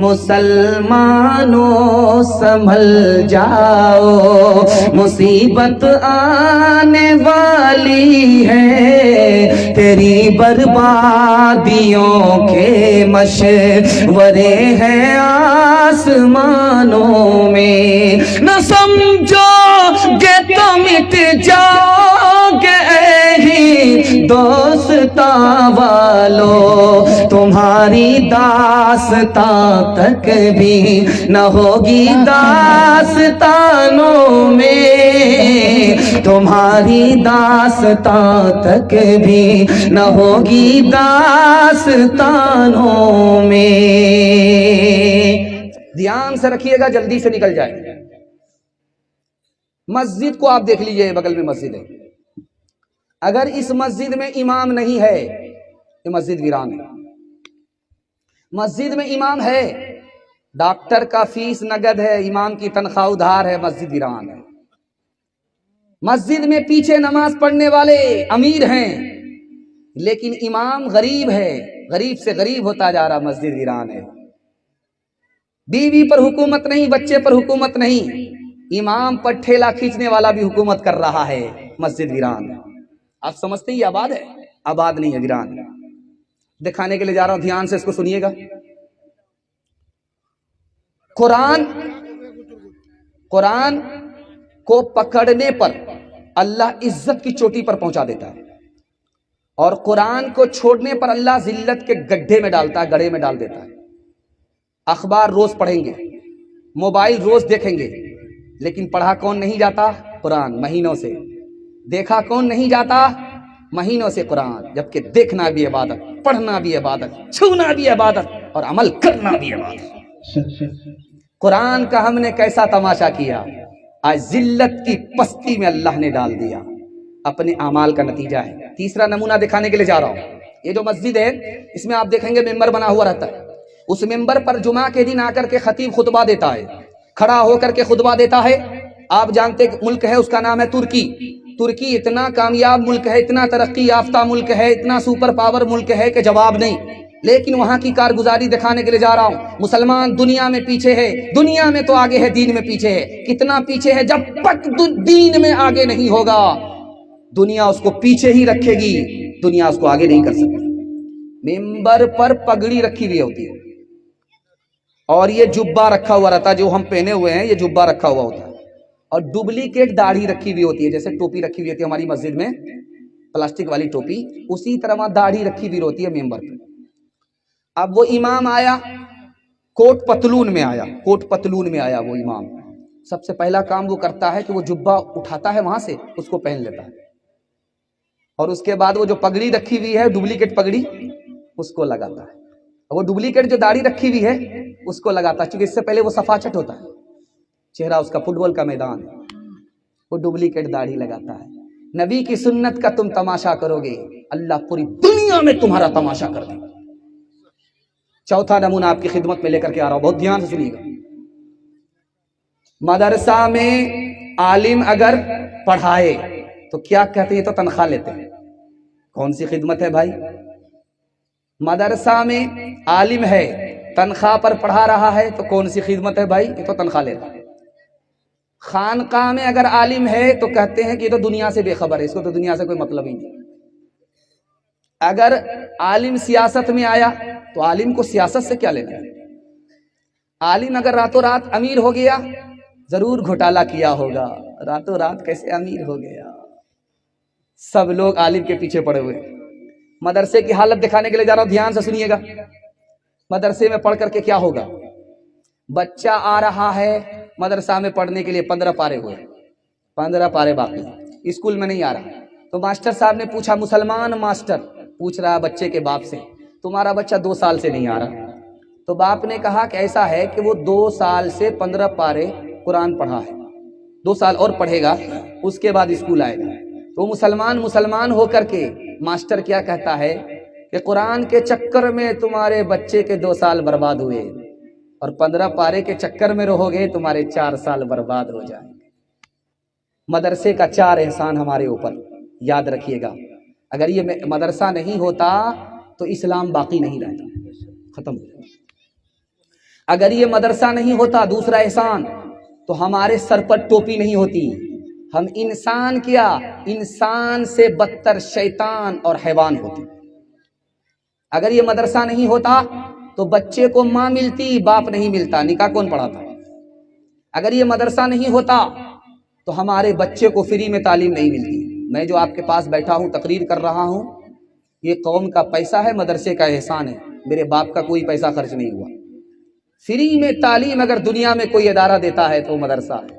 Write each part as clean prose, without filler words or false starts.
مسلمانوں سنبھل جاؤ، مصیبت آنے والی ہے، تیری بربادیوں کے مشورے ہیں آسمانوں میں، نہ سمجھو گے تو مٹ جاؤ گے ہی دوستاں والو، تمہاری داستان تک بھی نہ ہوگی داستانوں میں، تمہاری داستان تک بھی نہ ہوگی داستانوں میں۔ دھیان سے رکھیے گا، جلدی سے نکل جائے۔ مسجد کو آپ دیکھ لیجئے، بغل میں مسجد ہے، اگر اس مسجد میں امام نہیں ہے یہ مسجد ویران ہے۔ مسجد میں امام ہے، ڈاکٹر کا فیس نگد ہے، امام کی تنخواہ ادھار ہے، مسجد ویران ہے۔ مسجد میں پیچھے نماز پڑھنے والے امیر ہیں لیکن امام غریب ہے، غریب سے غریب ہوتا جا رہا، مسجد ویران ہے۔ بیوی پر حکومت نہیں، بچے پر حکومت نہیں، امام پر ٹھیلا کھینچنے والا بھی حکومت کر رہا ہے، مسجد ویران ہے۔ آپ سمجھتے ہیں یہ آباد ہے؟ آباد نہیں ہے، ویران ہے۔ دکھانے کے لیے جا رہا ہوں، دھیان سے اس کو سنیے گا۔ قرآن کو پکڑنے پر اللہ عزت کی چوٹی پر پہنچا دیتا ہے، اور قرآن کو چھوڑنے پر اللہ ذلت کے گڈھے میں ڈالتا ہے، گڑھے میں ڈال دیتا ہے۔ اخبار روز پڑھیں گے، موبائل روز دیکھیں گے، لیکن پڑھا کون نہیں جاتا؟ قرآن، مہینوں سے۔ دیکھا کون نہیں جاتا؟ مہینوں سے قرآن، جبکہ دیکھنا بھی عبادت، پڑھنا بھی عبادت، چھونا بھی عبادت، اور عمل کرنا بھی عبادت۔ قرآن کا ہم نے کیسا تماشا کیا، آج ذلت کی پستی میں اللہ نے ڈال دیا، اپنے اعمال کا نتیجہ ہے۔ تیسرا نمونہ دکھانے کے لیے جا رہا ہوں، یہ جو مسجد ہے اس میں آپ دیکھیں گے ممبر بنا ہوا رہتا ہے، اس ممبر پر جمعہ کے دن آ کر کے خطیب خطبہ دیتا ہے، کھڑا ہو کر کے خطبہ دیتا ہے۔ آپ جانتے ملک ہے، اس کا نام ہے ترکی۔ ترکی اتنا کامیاب ملک ہے، اتنا ترقی یافتہ ملک ہے، اتنا سپر پاور ملک ہے کہ جواب نہیں، لیکن وہاں کی کارگزاری دکھانے کے لیے جا رہا ہوں۔ مسلمان دنیا میں پیچھے ہے، دنیا میں تو آگے ہے، دین میں پیچھے ہے۔ کتنا پیچھے ہے؟ جب تک دین میں آگے نہیں ہوگا دنیا اس کو پیچھے ہی رکھے گی، دنیا اس کو آگے نہیں کر سکتی۔ ممبر پر پگڑی رکھی ہوئی ہوتی ہے، اور یہ جبہ رکھا ہوا رہتا ہے، جو ہم پہنے ہوئے ہیں یہ جبہ رکھا ہوا ہوتا ہے، اور ڈپلیکیٹ داڑھی رکھی ہوئی ہوتی ہے، جیسے ٹوپی رکھی ہوئی ہوتی ہے ہماری مسجد میں پلاسٹک والی ٹوپی، اسی طرح وہاں داڑھی رکھی ہوئی ہوتی ہے ممبر پہ۔ اب وہ امام آیا، کوٹ پتلون میں آیا، کوٹ پتلون میں آیا وہ امام، سب سے پہلا کام وہ کرتا ہے کہ وہ جبہ اٹھاتا ہے وہاں سے، اس کو پہن لیتا ہے، اور اس کے بعد وہ جو پگڑی رکھی ہوئی ہے ڈپلیکیٹ پگڑی اس کو لگاتا ہے، وہ ڈپلیکیٹ جو داڑھی رکھی ہوئی ہے اس کو لگاتا ہے، چونکہ اس سے پہلے وہ صفا چٹ ہوتا ہے، چہرہ اس کا فٹ بال کا میدان ہے، وہ ڈپلیکیٹ داڑھی لگاتا ہے۔ نبی کی سنت کا تم تماشا کرو گے، اللہ پوری دنیا میں تمہارا تماشا کر دے گا۔ چوتھا نمونہ آپ کی خدمت میں لے کر کے آ رہا ہوں، بہت دھیان سے سنیے گا۔ مدرسہ میں عالم اگر پڑھائے تو کیا کہتے ہیں؟ تو تنخواہ لیتے ہیں۔ کون سی خدمت ہے بھائی؟ مدرسہ میں عالم ہے، تنخواہ پر پڑھا رہا ہے تو کون سی خدمت ہے بھائی؟ یہ تو تنخواہ لیتا ہے۔ خانقاہ میں اگر عالم ہے تو کہتے ہیں کہ یہ تو دنیا سے بے خبر ہے، اس کو تو دنیا سے کوئی مطلب ہی نہیں۔ اگر عالم سیاست میں آیا تو عالم کو سیاست سے کیا لینا ہے؟ عالم اگر راتوں رات امیر ہو گیا، ضرور گھوٹالہ کیا ہوگا، راتوں رات کیسے امیر ہو گیا؟ سب لوگ عالم کے پیچھے پڑے ہوئے۔ مدرسے کی حالت دکھانے کے لیے جا رہا ہوں، دھیان سے سنیے گا۔ مدرسے میں پڑھ کر کے کیا ہوگا؟ بچہ آ رہا ہے مدرسہ میں پڑھنے کے لیے، 15 پارے ہوئے، 15 پارے باقی، اسکول میں نہیں آ رہا، تو ماسٹر صاحب نے پوچھا، مسلمان ماسٹر پوچھ رہا بچے کے باپ سے، تمہارا بچہ 2 سال سے نہیں آ رہا، تو باپ نے کہا کہ ایسا ہے کہ وہ 2 سال سے 15 پارے قرآن پڑھا ہے، 2 سال اور پڑھے گا، اس کے بعد اسکول آئے گا۔ تو مسلمان ہو کر کے ماسٹر کیا کہتا ہے کہ قرآن کے چکر میں تمہارے بچے کے 2 سال برباد ہوئے، اور 15 پارے کے چکر میں رہو گے تمہارے 4 سال برباد ہو جائیں گے۔ مدرسے کا 4 احسان ہمارے اوپر، یاد رکھیے گا۔ اگر یہ مدرسہ نہیں ہوتا تو اسلام باقی نہیں رہتا، ختم ہو جائے۔ اگر یہ مدرسہ نہیں ہوتا، دوسرا احسان، تو ہمارے سر پر ٹوپی نہیں ہوتی، ہم انسان کیا، انسان سے بدتر شیطان اور حیوان ہوتے۔ اگر یہ مدرسہ نہیں ہوتا تو بچے کو ماں ملتی، باپ نہیں ملتا، نکاح کون پڑھاتا؟ اگر یہ مدرسہ نہیں ہوتا تو ہمارے بچے کو فری میں تعلیم نہیں ملتی۔ میں جو آپ کے پاس بیٹھا ہوں، تقریر کر رہا ہوں، یہ قوم کا پیسہ ہے، مدرسے کا احسان ہے، میرے باپ کا کوئی پیسہ خرچ نہیں ہوا۔ فری میں تعلیم اگر دنیا میں کوئی ادارہ دیتا ہے تو مدرسہ ہے۔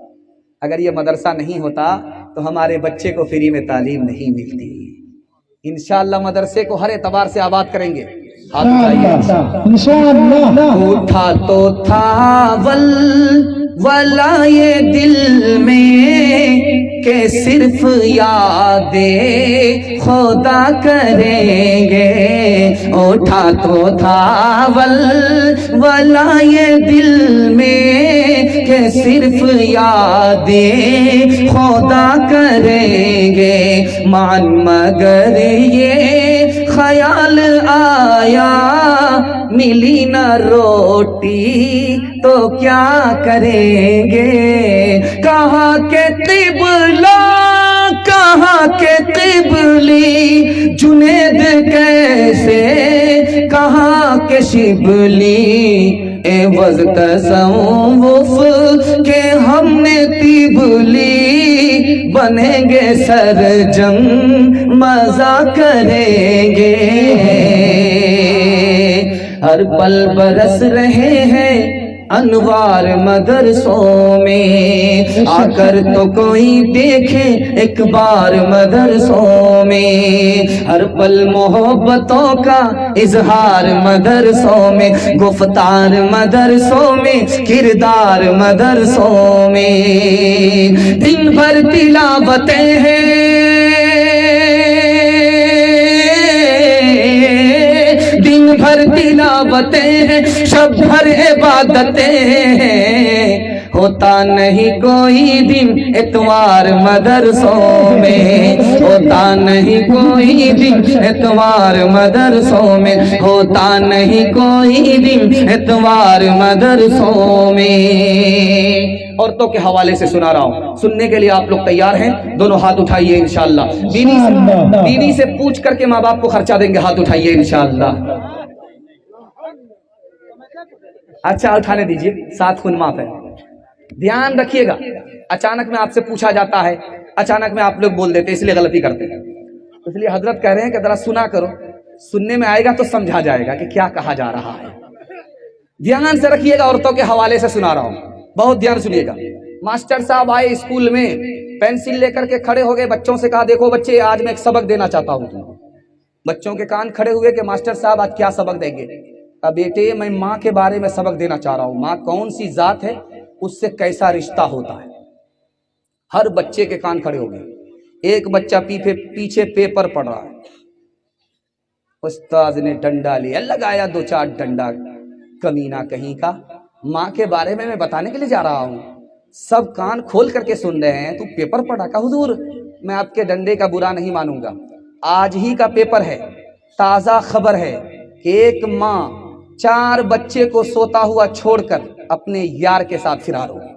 اگر یہ مدرسہ نہیں ہوتا تو ہمارے بچے کو فری میں تعلیم نہیں ملتی۔ انشاءاللہ مدرسے کو ہر اعتبار سے آباد کریں گے۔ ہاتھ اٹھائیے۔ اٹھا تو تھا ولائے دل میں کہ صرف یاد خدا کریں گے، اٹھا تو تھا ولائے دل میں کہ صرف یاد خدا کریں گے، مگر یہ خیال آیا ملی نہ روٹی تو کیا کریں گے، کہاں کے قبلہ کہاں کے قبلی جنید کیسے، کہاں کے شبلی عوض تصوف کہ ہم نے تبلی بنیں گے سرجم مزہ کریں گے، ہر پل برس رہے ہیں انوار مدرسوں میں، آ کر تو کوئی دیکھے ایک بار مدرسوں میں، ہر پل محبتوں کا اظہار مدرسوں میں، گفتار مدرسوں میں، کردار مدرسوں میں، دن بھر تلاوتیں ہیں، دن بھر تلاوتیں ہیں، شب بھر عبادتیں ہیں، ہوتا نہیں کوئی دن اتوار مدرسوں میں، ہوتا نہیں کوئی دن اتوار مدرسوں میں، ہوتا نہیں کوئی دن اتوار مدرسوں میں۔ عورتوں کے حوالے سے سنا رہا ہوں، سننے کے لیے آپ لوگ تیار ہیں؟ دونوں ہاتھ اٹھائیے انشاءاللہ۔ بیوی سے پوچھ کر کے ماں باپ کو خرچہ دیں گے، ہاتھ اٹھائیے انشاءاللہ۔ اچھا اٹھانے دیجئے، 7 خون معاف ہے۔ دھیان رکھیے گا، اچانک میں آپ سے پوچھا جاتا ہے، اچانک میں آپ لوگ بول دیتے، اس لیے غلطی کرتے ہیں، اس لیے حضرت کہہ رہے ہیں کہ ذرا سنا کرو، سننے میں آئے گا تو سمجھا جائے گا کہ کیا کہا جا رہا ہے۔ دھیان سے رکھیے گا، عورتوں کے حوالے سے سنا رہا ہوں، بہت دھیان سنیے گا۔ ماسٹر صاحب آئے اسکول میں، پینسل لے کر کے کھڑے ہو گئے، بچوں سے کہا دیکھو بچے آج میں ایک سبق دینا چاہتا ہوں تم کو۔ بچوں کے کان کھڑے ہوئے کہ ماسٹر صاحب آج کیا سبق دیں گے؟ کہا بیٹے میں ماں کے بارے میں سبق دینا چاہ رہا ہوں، ماں کون سی ذات ہے، اس سے کیسا رشتہ ہوتا ہے۔ ہر بچے کے کان کھڑے ہو گئے، ایک بچہ پیچھے پیپر پڑھ رہا ہے، استاذ نے ڈنڈا لیا، لگایا 2-4 ڈنڈا، کمینہ کہیں کا، ماں کے بارے میں بتانے کے لیے جا رہا ہوں، سب کان کھول کر کے سن رہے ہیں، تو پیپر پڑھا؟ کہا حضور میں آپ کے ڈنڈے کا برا نہیں مانوں گا، آج ہی کا پیپر ہے، تازہ خبر ہے کہ ایک ماں 4 بچے کو سوتا ہوا چھوڑ کر اپنے یار کے ساتھ فرار ہو گئی۔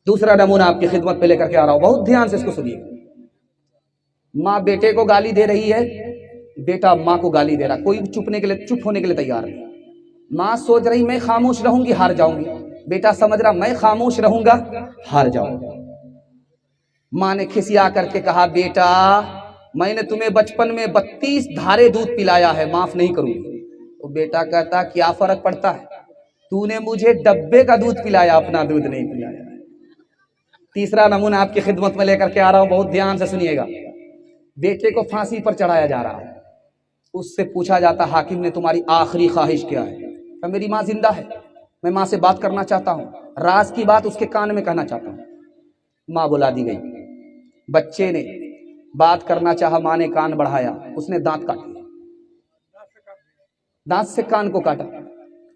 دوسرا نمونہ آپ کی خدمت پہ لے کر کے آ رہا ہوں، بہت دھیان سے اس کو سنیے۔ ماں بیٹے کو گالی دے رہی ہے، بیٹا ماں کو گالی دے رہا، کوئی چپ ہونے کے لیے تیار نہیں۔ ماں سوچ رہی میں خاموش رہوں گی ہار جاؤں گی، بیٹا سمجھ رہا میں خاموش رہوں گا ہار جاؤں گا۔ ماں نے کھسیا کر کے کہا بیٹا میں نے تمہیں بچپن میں 32 دھارے دودھ پلایا ہے، معاف نہیں کروں گی۔ تو بیٹا کہتا کیا فرق پڑتا ہے، تو نے مجھے ڈبے کا دودھ پلایا، اپنا دودھ نہیں پلایا۔ تیسرا نمونہ آپ کی خدمت میں لے کر کے آ رہا ہوں، بہت دھیان سے سنیے گا۔ بیٹے کو پھانسی پر چڑھایا جا رہا ہے، اس سے پوچھا جاتا حاکم نے تمہاری آخری خواہش کیا ہے؟ کہ میری ماں زندہ ہے، میں ماں سے بات کرنا چاہتا ہوں، راز کی بات اس کے کان میں کہنا چاہتا ہوں۔ ماں بلا دی گئی، بچے نے بات کرنا چاہا، ماں نے کان بڑھایا، اس نے دانت کاٹا، دانت سے کان کو کاٹا۔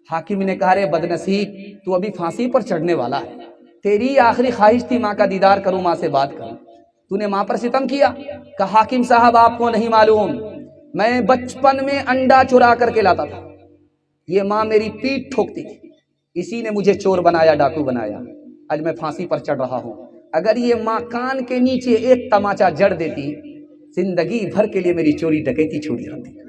حاکم نے کہا رے بدنصیب تو ابھی پھانسی پر چڑھنے والا ہے، تیری آخری خواہش تھی ماں کا دیدار کروں، ماں سے بات کروں، تو نے ماں پر ستم کیا۔ کہا حاکم صاحب آپ کو نہیں معلوم، میں بچپن میں انڈا چرا کر کے لاتا تھا، یہ ماں میری پیٹھ ٹھوکتی تھی، اسی نے مجھے چور بنایا، ڈاکو بنایا، آج میں پھانسی پر چڑھ رہا ہوں۔ اگر یہ ماں کان کے نیچے ایک تماچا جڑ دیتی، زندگی بھر کے لیے میری چوری ڈکیتی چھوٹ جاتی۔